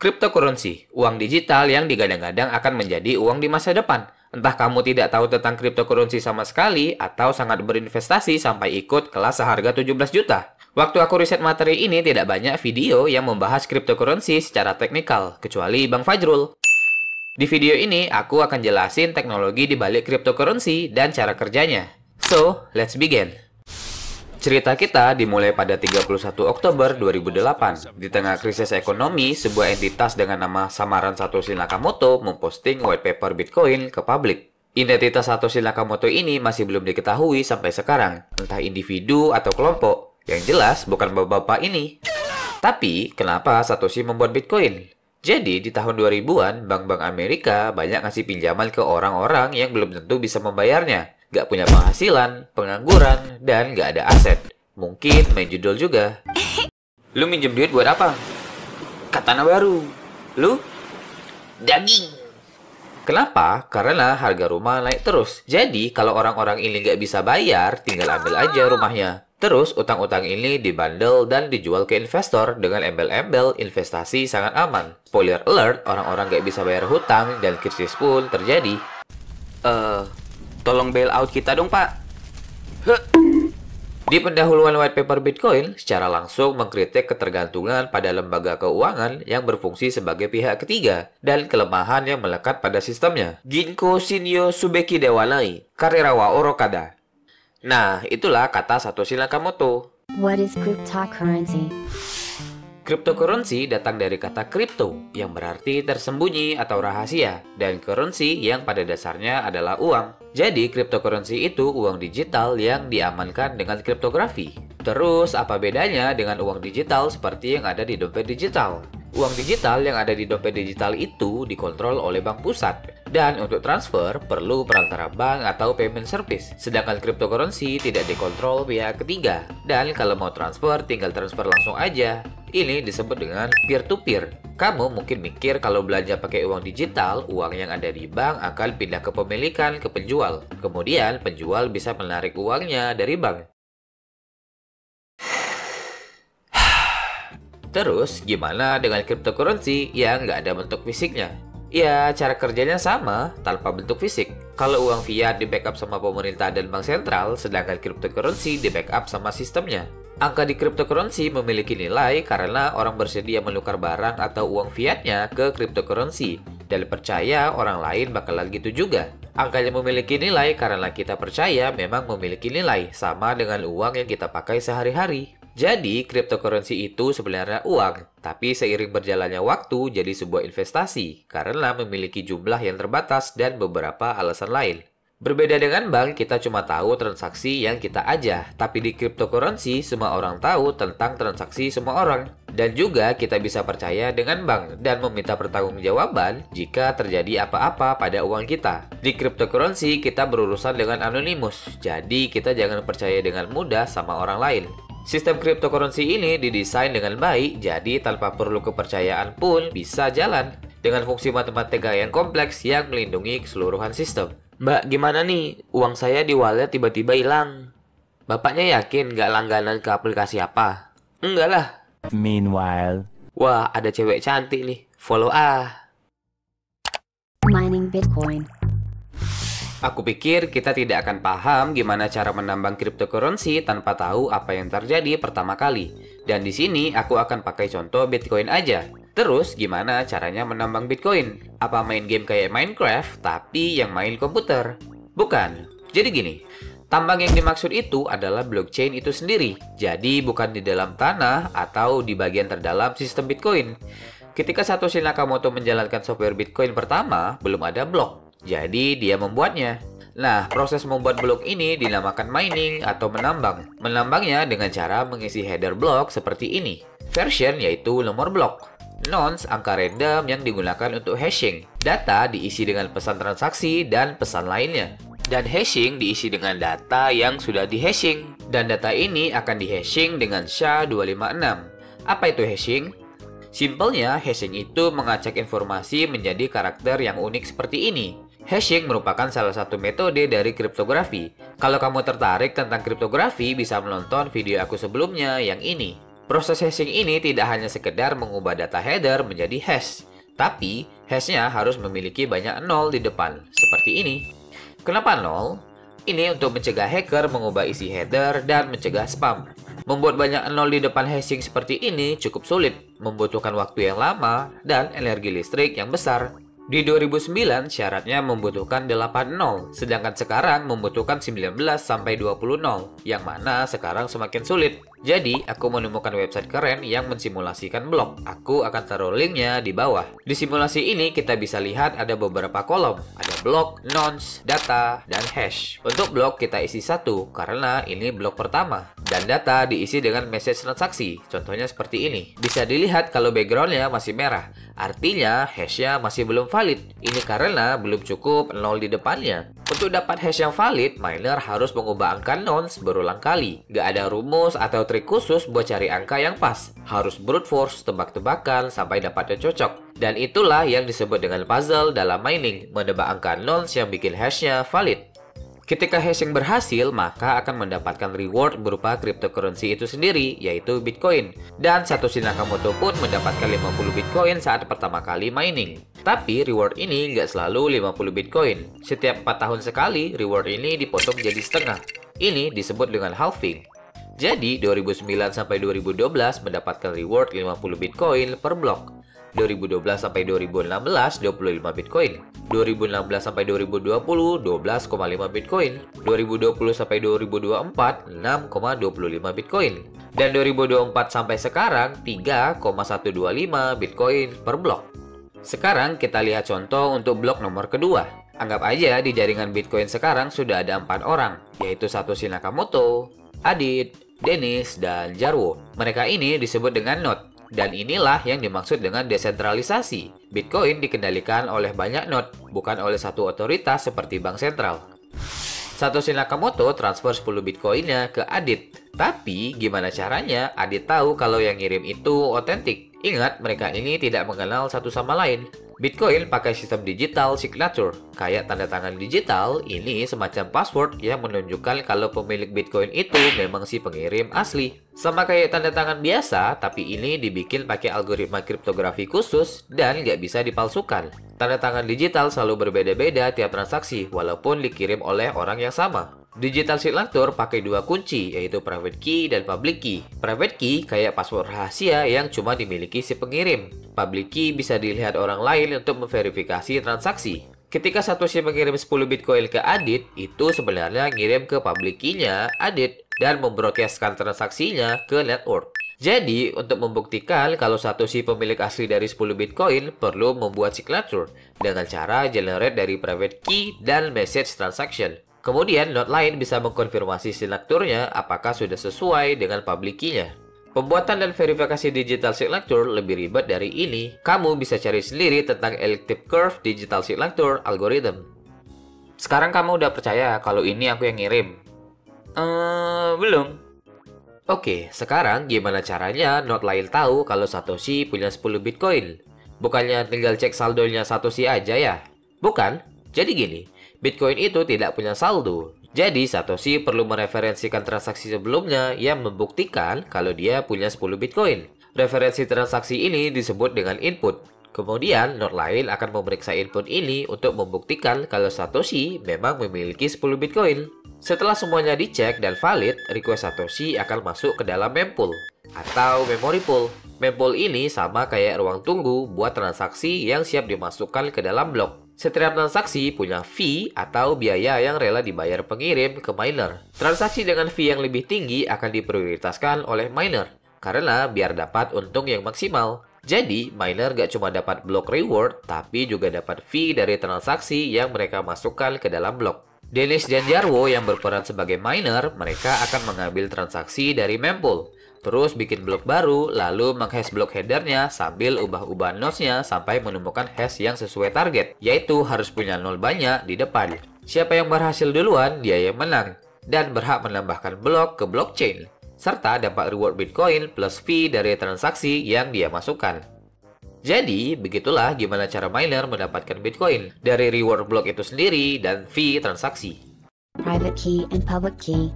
Cryptocurrency, uang digital yang digadang-gadang akan menjadi uang di masa depan. Entah kamu tidak tahu tentang cryptocurrency sama sekali, atau sangat berinvestasi sampai ikut kelas seharga 17 juta. Waktu aku riset materi ini tidak banyak video yang membahas cryptocurrency secara teknikal, kecuali Bang Fajrul. Di video ini, aku akan jelasin teknologi di balik cryptocurrency dan cara kerjanya. So, let's begin. Cerita kita dimulai pada 31 Oktober 2008. Di tengah krisis ekonomi, sebuah entitas dengan nama samaran Satoshi Nakamoto memposting white paper Bitcoin ke publik. Identitas Satoshi Nakamoto ini masih belum diketahui sampai sekarang, entah individu atau kelompok. Yang jelas bukan bapak-bapak ini. Tapi, kenapa Satoshi membuat Bitcoin? Jadi, di tahun 2000-an, bank-bank Amerika banyak ngasih pinjaman ke orang-orang yang belum tentu bisa membayarnya. Gak punya penghasilan, pengangguran, dan gak ada aset. Mungkin main judul juga. Lu minjem duit buat apa? Katana baru. Lu? Daging. Kenapa? Karena harga rumah naik terus. Jadi, kalau orang-orang ini gak bisa bayar, tinggal ambil aja rumahnya. Terus, utang-utang ini dibandel dan dijual ke investor dengan embel-embel investasi sangat aman. Spoiler alert, orang-orang gak bisa bayar hutang dan krisis pun terjadi. Tolong bail out kita dong, Pak. Di pendahuluan white paper Bitcoin, secara langsung mengkritik ketergantungan pada lembaga keuangan yang berfungsi sebagai pihak ketiga dan kelemahan yang melekat pada sistemnya. Ginko Shinyo Subeki Dewanai, Karirawa Orokada. Nah, itulah kata Satoshi Nakamoto. What is cryptocurrency? Cryptocurrency datang dari kata crypto, yang berarti tersembunyi atau rahasia, dan currency yang pada dasarnya adalah uang. Jadi, cryptocurrency itu uang digital yang diamankan dengan kriptografi. Terus, apa bedanya dengan uang digital seperti yang ada di dompet digital? Uang digital yang ada di dompet digital itu dikontrol oleh bank pusat. Dan untuk transfer, perlu perantara bank atau payment service. Sedangkan cryptocurrency tidak dikontrol pihak ketiga. Dan kalau mau transfer, tinggal transfer langsung aja. Ini disebut dengan peer-to-peer. Kamu mungkin mikir kalau belanja pakai uang digital, uang yang ada di bank akan pindah kepemilikan ke penjual. Kemudian, penjual bisa menarik uangnya dari bank. Terus, gimana dengan cryptocurrency yang nggak ada bentuk fisiknya? Ya, cara kerjanya sama, tanpa bentuk fisik. Kalau uang fiat di-backup sama pemerintah dan bank sentral, sedangkan cryptocurrency di-backup sama sistemnya. Angka di cryptocurrency memiliki nilai karena orang bersedia menukar barang atau uang fiatnya ke cryptocurrency dan percaya orang lain bakalan gitu juga. Angkanya memiliki nilai karena kita percaya memang memiliki nilai, sama dengan uang yang kita pakai sehari-hari. Jadi, cryptocurrency itu sebenarnya uang, tapi seiring berjalannya waktu jadi sebuah investasi karena memiliki jumlah yang terbatas dan beberapa alasan lain. Berbeda dengan bank, kita cuma tahu transaksi yang kita aja, tapi di cryptocurrency semua orang tahu tentang transaksi semua orang. Dan juga kita bisa percaya dengan bank dan meminta pertanggungjawaban jika terjadi apa-apa pada uang kita. Di cryptocurrency kita berurusan dengan anonimus, jadi kita jangan percaya dengan mudah sama orang lain. Sistem cryptocurrency ini didesain dengan baik, jadi tanpa perlu kepercayaan pun bisa jalan. Dengan fungsi matematika yang kompleks yang melindungi keseluruhan sistem. Mbak, gimana nih? Uang saya di wallet tiba-tiba hilang. Bapaknya yakin nggak langganan ke aplikasi apa? Enggak lah. Meanwhile. Wah, ada cewek cantik nih. Follow ah. Mining Bitcoin. Aku pikir kita tidak akan paham gimana cara menambang cryptocurrency tanpa tahu apa yang terjadi pertama kali. Dan di sini aku akan pakai contoh Bitcoin aja. Terus gimana caranya menambang Bitcoin? Apa main game kayak Minecraft tapi yang main komputer? Bukan. Jadi gini, tambang yang dimaksud itu adalah blockchain itu sendiri. Jadi bukan di dalam tanah atau di bagian terdalam sistem Bitcoin. Ketika Satoshi Nakamoto menjalankan software Bitcoin pertama, belum ada blok. Jadi dia membuatnya. Nah, proses membuat blok ini dinamakan mining atau menambang. Menambangnya dengan cara mengisi header blok seperti ini. Version yaitu nomor blok. Nonce, angka random yang digunakan untuk hashing. Data diisi dengan pesan transaksi dan pesan lainnya. Dan hashing diisi dengan data yang sudah di-hashing. Dan data ini akan di-hashing dengan SHA-256. Apa itu hashing? Simpelnya, hashing itu mengacak informasi menjadi karakter yang unik seperti ini. Hashing merupakan salah satu metode dari kriptografi. Kalau kamu tertarik tentang kriptografi, bisa menonton video aku sebelumnya yang ini. Proses hashing ini tidak hanya sekedar mengubah data header menjadi hash, tapi hashnya harus memiliki banyak nol di depan, seperti ini. Kenapa nol? Ini untuk mencegah hacker mengubah isi header dan mencegah spam. Membuat banyak nol di depan hashing seperti ini cukup sulit, membutuhkan waktu yang lama dan energi listrik yang besar. Di 2009 syaratnya membutuhkan 8 nol, sedangkan sekarang membutuhkan 19 sampai 20 nol, yang mana sekarang semakin sulit. Jadi, aku menemukan website keren yang mensimulasikan blok. Aku akan taruh linknya di bawah. Di simulasi ini kita bisa lihat ada beberapa kolom. Ada blok, nonce, data, dan hash. Untuk blok kita isi 1, karena ini blok pertama. Dan data diisi dengan message transaksi. Contohnya seperti ini. Bisa dilihat kalau backgroundnya masih merah. Artinya hashnya masih belum valid. Ini karena belum cukup 0 di depannya. Untuk dapat hash yang valid, miner harus mengubah angka nonce berulang kali. Gak ada rumus atau trik khusus buat cari angka yang pas. Harus brute force, tebak-tebakan, sampai dapat yang cocok. Dan itulah yang disebut dengan puzzle dalam mining, menebak angka nonce yang bikin hashnya valid. Ketika hashing berhasil, maka akan mendapatkan reward berupa cryptocurrency itu sendiri, yaitu Bitcoin. Dan Satoshi Nakamoto pun mendapatkan 50 Bitcoin saat pertama kali mining. Tapi reward ini nggak selalu 50 Bitcoin. Setiap 4 tahun sekali, reward ini dipotong jadi setengah. Ini disebut dengan halving. Jadi, 2009 sampai 2012 mendapatkan reward 50 Bitcoin per blok. 2012 sampai 2016 25 Bitcoin. 2016 sampai 2020 12,5 Bitcoin. 2020 sampai 2024 6,25 Bitcoin. Dan 2024 sampai sekarang 3,125 Bitcoin per blok. Sekarang kita lihat contoh untuk blok nomor kedua. Anggap aja di jaringan Bitcoin sekarang sudah ada 4 orang, yaitu Satoshi Nakamoto, Adit, Dennis, dan Jarwo. Mereka ini disebut dengan node. Dan inilah yang dimaksud dengan desentralisasi. Bitcoin dikendalikan oleh banyak node, bukan oleh satu otoritas seperti bank sentral. Satoshi Nakamoto transfer 10 Bitcoinnya ke Adit. Tapi gimana caranya Adit tahu kalau yang ngirim itu otentik? Ingat, mereka ini tidak mengenal satu sama lain. Bitcoin pakai sistem digital signature. Kayak tanda tangan digital, ini semacam password yang menunjukkan kalau pemilik Bitcoin itu memang si pengirim asli. Sama kayak tanda tangan biasa, tapi ini dibikin pakai algoritma kriptografi khusus dan nggak bisa dipalsukan. Tanda tangan digital selalu berbeda-beda tiap transaksi, walaupun dikirim oleh orang yang sama. Digital signature pakai 2 kunci, yaitu private key dan public key. Private key kayak password rahasia yang cuma dimiliki si pengirim. Public key bisa dilihat orang lain untuk memverifikasi transaksi. Ketika Satoshi mengirim 10 Bitcoin ke Adit, itu sebenarnya ngirim ke public key-nya Adit dan membroadcastkan transaksinya ke network. Jadi, untuk membuktikan kalau Satoshi pemilik asli dari 10 Bitcoin, perlu membuat signature dengan cara generate dari private key dan message transaction. Kemudian, node lain bisa mengkonfirmasi signaturnya apakah sudah sesuai dengan public key-nya. Pembuatan dan verifikasi digital signature lebih ribet dari ini. Kamu bisa cari sendiri tentang elliptic curve digital signature algorithm. Sekarang kamu udah percaya kalau ini aku yang ngirim? Belum. Oke, sekarang gimana caranya node lain tahu kalau Satoshi punya 10 Bitcoin? Bukannya tinggal cek saldonya Satoshi aja ya? Bukan. Jadi gini, Bitcoin itu tidak punya saldo. Jadi Satoshi perlu mereferensikan transaksi sebelumnya yang membuktikan kalau dia punya 10 Bitcoin. Referensi transaksi ini disebut dengan input. Kemudian node lain akan memeriksa input ini untuk membuktikan kalau Satoshi memang memiliki 10 Bitcoin. Setelah semuanya dicek dan valid, request Satoshi akan masuk ke dalam mempool atau memory pool. Mempool ini sama kayak ruang tunggu buat transaksi yang siap dimasukkan ke dalam blok. Setiap transaksi punya fee atau biaya yang rela dibayar pengirim ke miner. Transaksi dengan fee yang lebih tinggi akan diprioritaskan oleh miner, karena biar dapat untung yang maksimal. Jadi, miner gak cuma dapat blok reward, tapi juga dapat fee dari transaksi yang mereka masukkan ke dalam blok. Dennis dan Jarwo yang berperan sebagai miner, mereka akan mengambil transaksi dari mempool. Terus bikin blok baru, lalu menghash blok headernya sambil ubah-ubah nodesnya sampai menemukan hash yang sesuai target, yaitu harus punya nol banyak di depan. Siapa yang berhasil duluan, dia yang menang, dan berhak menambahkan blok ke blockchain, serta dapat reward Bitcoin plus fee dari transaksi yang dia masukkan. Jadi, begitulah gimana cara miner mendapatkan Bitcoin dari reward blok itu sendiri dan fee transaksi. Private key and public key.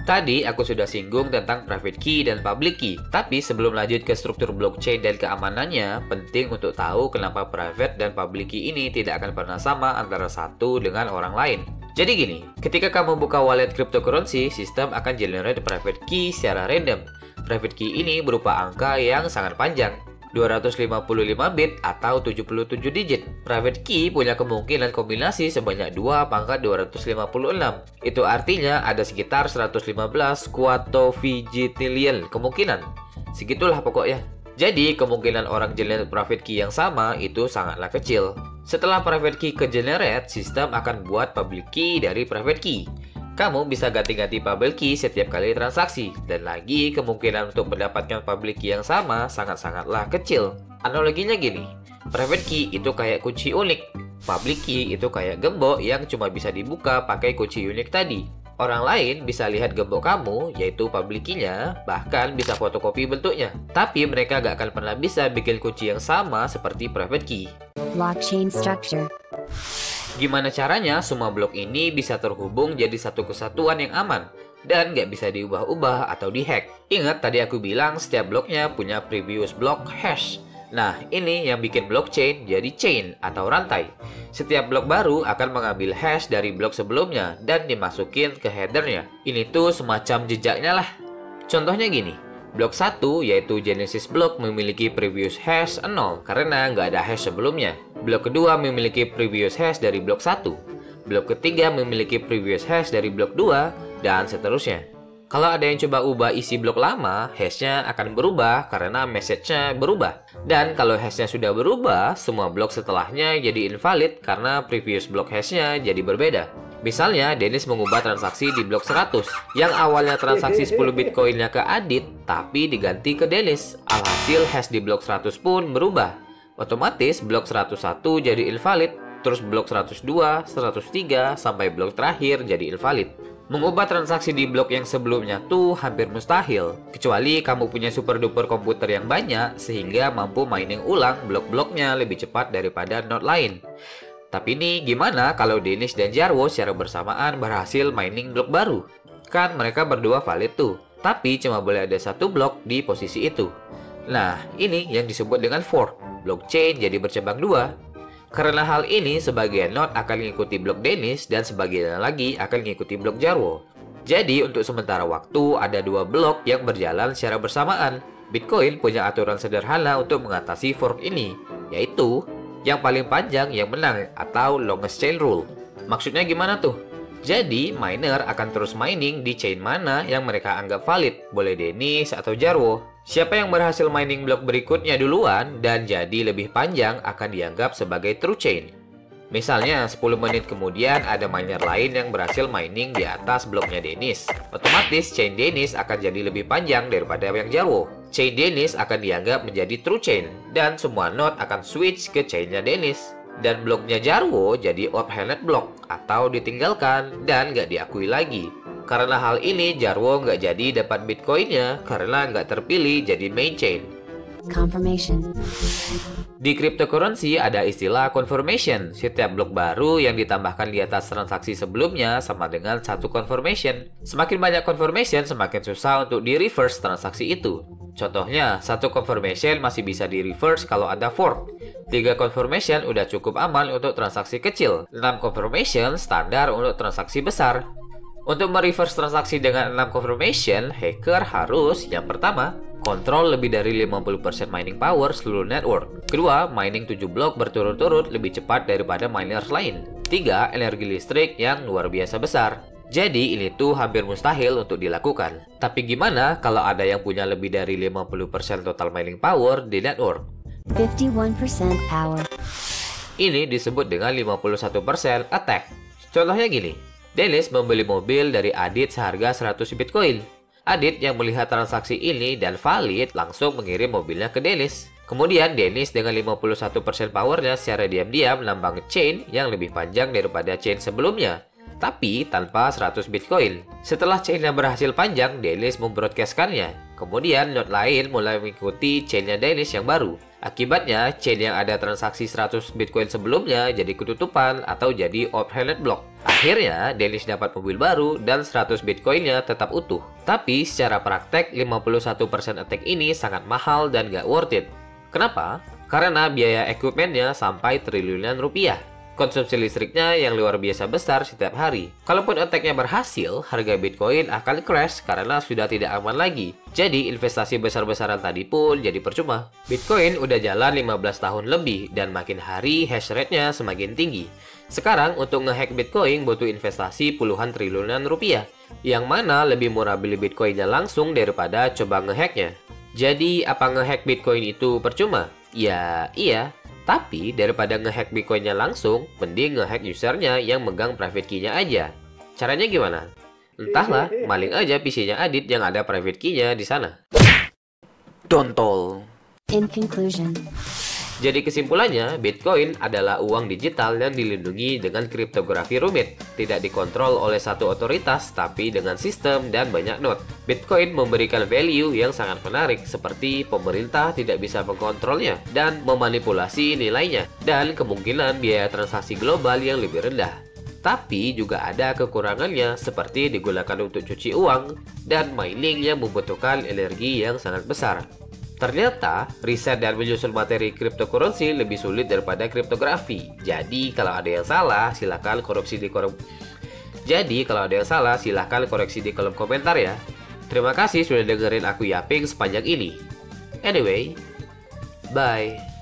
Tadi aku sudah singgung tentang private key dan public key, tapi sebelum lanjut ke struktur blockchain dan keamanannya, penting untuk tahu kenapa private dan public key ini tidak akan pernah sama antara satu dengan orang lain. Jadi gini, ketika kamu buka wallet cryptocurrency, sistem akan generate private key secara random. Private key ini berupa angka yang sangat panjang, 255 bit atau 77 digit. Private key punya kemungkinan kombinasi sebanyak 2 pangkat 256. Itu artinya ada sekitar 115 quattupligitillion kemungkinan. Segitulah pokoknya. Jadi kemungkinan orang generate private key yang sama itu sangatlah kecil. Setelah private key ke-generate, sistem akan buat public key dari private key. Kamu bisa ganti-ganti public key setiap kali transaksi, dan lagi kemungkinan untuk mendapatkan public key yang sama sangat-sangatlah kecil. Analoginya gini, private key itu kayak kunci unik, public key itu kayak gembok yang cuma bisa dibuka pakai kunci unik tadi. Orang lain bisa lihat gembok kamu, yaitu public key-nya, bahkan bisa fotokopi bentuknya. Tapi mereka gak akan pernah bisa bikin kunci yang sama seperti private key. Blockchain structure. Gimana caranya semua blok ini bisa terhubung jadi satu kesatuan yang aman dan nggak bisa diubah-ubah atau dihack? Ingat tadi aku bilang setiap bloknya punya previous block hash. Nah, ini yang bikin blockchain jadi chain atau rantai. Setiap blok baru akan mengambil hash dari blok sebelumnya dan dimasukin ke headernya. Ini tuh semacam jejaknya lah. Contohnya gini. Blok 1 yaitu Genesis block memiliki previous hash 0 karena nggak ada hash sebelumnya. Blok kedua memiliki previous hash dari blok 1. Blok ketiga memiliki previous hash dari blok 2 dan seterusnya. Kalau ada yang coba ubah isi blok lama, hashnya akan berubah karena message-nya berubah. Dan kalau hashnya sudah berubah, semua blok setelahnya jadi invalid karena previous block hashnya jadi berbeda. Misalnya, Dennis mengubah transaksi di blok 100, yang awalnya transaksi 10 bitcoinnya ke Adit, tapi diganti ke Dennis. Alhasil hash di blok 100 pun berubah. Otomatis blok 101 jadi invalid, terus blok 102, 103, sampai blok terakhir jadi invalid. Mengubah transaksi di blok yang sebelumnya tuh hampir mustahil, kecuali kamu punya super duper komputer yang banyak sehingga mampu mining ulang blok-bloknya lebih cepat daripada node lain. Tapi ini gimana kalau Dennis dan Jarwo secara bersamaan berhasil mining blok baru? Kan mereka berdua valid tuh, tapi cuma boleh ada satu blok di posisi itu. Nah, ini yang disebut dengan fork. Blockchain jadi bercabang dua. Karena hal ini, sebagian node akan mengikuti blok Dennis dan sebagian lagi akan mengikuti blok Jarwo. Jadi, untuk sementara waktu ada dua blok yang berjalan secara bersamaan. Bitcoin punya aturan sederhana untuk mengatasi fork ini, yaitu yang paling panjang yang menang atau longest chain rule. Maksudnya gimana tuh? Jadi, miner akan terus mining di chain mana yang mereka anggap valid, boleh Dennis atau Jarwo. Siapa yang berhasil mining blok berikutnya duluan dan jadi lebih panjang akan dianggap sebagai true chain. Misalnya, 10 menit kemudian ada miner lain yang berhasil mining di atas bloknya Dennis. Otomatis chain Dennis akan jadi lebih panjang daripada yang Jarwo. Chain Dennis akan dianggap menjadi true chain dan semua node akan switch ke chainnya Dennis. Dan bloknya Jarwo jadi off-handed block atau ditinggalkan dan nggak diakui lagi. Karena hal ini Jarwo nggak jadi dapat bitcoinnya karena nggak terpilih jadi main chain. Confirmation. Di cryptocurrency ada istilah confirmation. Setiap blok baru yang ditambahkan di atas transaksi sebelumnya sama dengan satu confirmation. Semakin banyak confirmation, semakin susah untuk di-reverse transaksi itu. Contohnya, satu confirmation masih bisa di-reverse kalau ada fork. 3 confirmation udah cukup aman untuk transaksi kecil. 6 confirmation standar untuk transaksi besar. Untuk mereverse transaksi dengan 6 confirmation, hacker harus yang pertama, kontrol lebih dari 50% mining power seluruh network. Kedua, mining 7 blok berturut-turut lebih cepat daripada miners lain. 3, energi listrik yang luar biasa besar. Jadi ini tuh hampir mustahil untuk dilakukan. Tapi gimana kalau ada yang punya lebih dari 50% total mining power di network? 51% power. Ini disebut dengan 51% attack. Contohnya gini, Dennis membeli mobil dari Adit seharga 100 bitcoin. Adit yang melihat transaksi ini dan valid langsung mengirim mobilnya ke Dennis. Kemudian Dennis dengan 51% powernya secara diam-diam menambang chain yang lebih panjang daripada chain sebelumnya, tapi tanpa 100 bitcoin. Setelah chainnya berhasil panjang, Dennis membroadcastkannya. Kemudian node lain mulai mengikuti chainnya Dennis yang baru. Akibatnya, chain yang ada transaksi 100 Bitcoin sebelumnya jadi ketutupan atau jadi overheaded block. Akhirnya, Danish dapat mobil baru dan 100 Bitcoinnya tetap utuh. Tapi secara praktek, 51% attack ini sangat mahal dan gak worth it. Kenapa? Karena biaya equipmentnya sampai triliunan rupiah. Konsumsi listriknya yang luar biasa besar setiap hari. Kalaupun attack-nya berhasil, harga Bitcoin akan crash karena sudah tidak aman lagi. Jadi investasi besar-besaran tadi pun jadi percuma. Bitcoin udah jalan 15 tahun lebih dan makin hari hash rate-nya semakin tinggi. Sekarang untuk ngehack Bitcoin butuh investasi puluhan triliunan rupiah. Yang mana lebih murah beli Bitcoinnya langsung daripada coba ngehacknya. Jadi apa ngehack Bitcoin itu percuma? Ya iya. Tapi daripada ngehack Bitcoinnya langsung, mending ngehack usernya yang megang private key-nya aja. Caranya gimana? Entahlah, maling aja PC-nya Adit yang ada private key-nya di sana. Dontol. In conclusion, Jadi kesimpulannya, Bitcoin adalah uang digital yang dilindungi dengan kriptografi rumit, tidak dikontrol oleh satu otoritas, tapi dengan sistem dan banyak node. Bitcoin memberikan value yang sangat menarik, seperti pemerintah tidak bisa mengkontrolnya dan memanipulasi nilainya, dan kemungkinan biaya transaksi global yang lebih rendah. Tapi juga ada kekurangannya, seperti digunakan untuk cuci uang dan mining yang membutuhkan energi yang sangat besar. Ternyata, riset dan menyusun materi cryptocurrency lebih sulit daripada kriptografi. Jadi, kalau ada yang salah, silahkan koreksi di kolom komentar ya. Terima kasih sudah dengerin aku yapping sepanjang ini. Anyway, bye.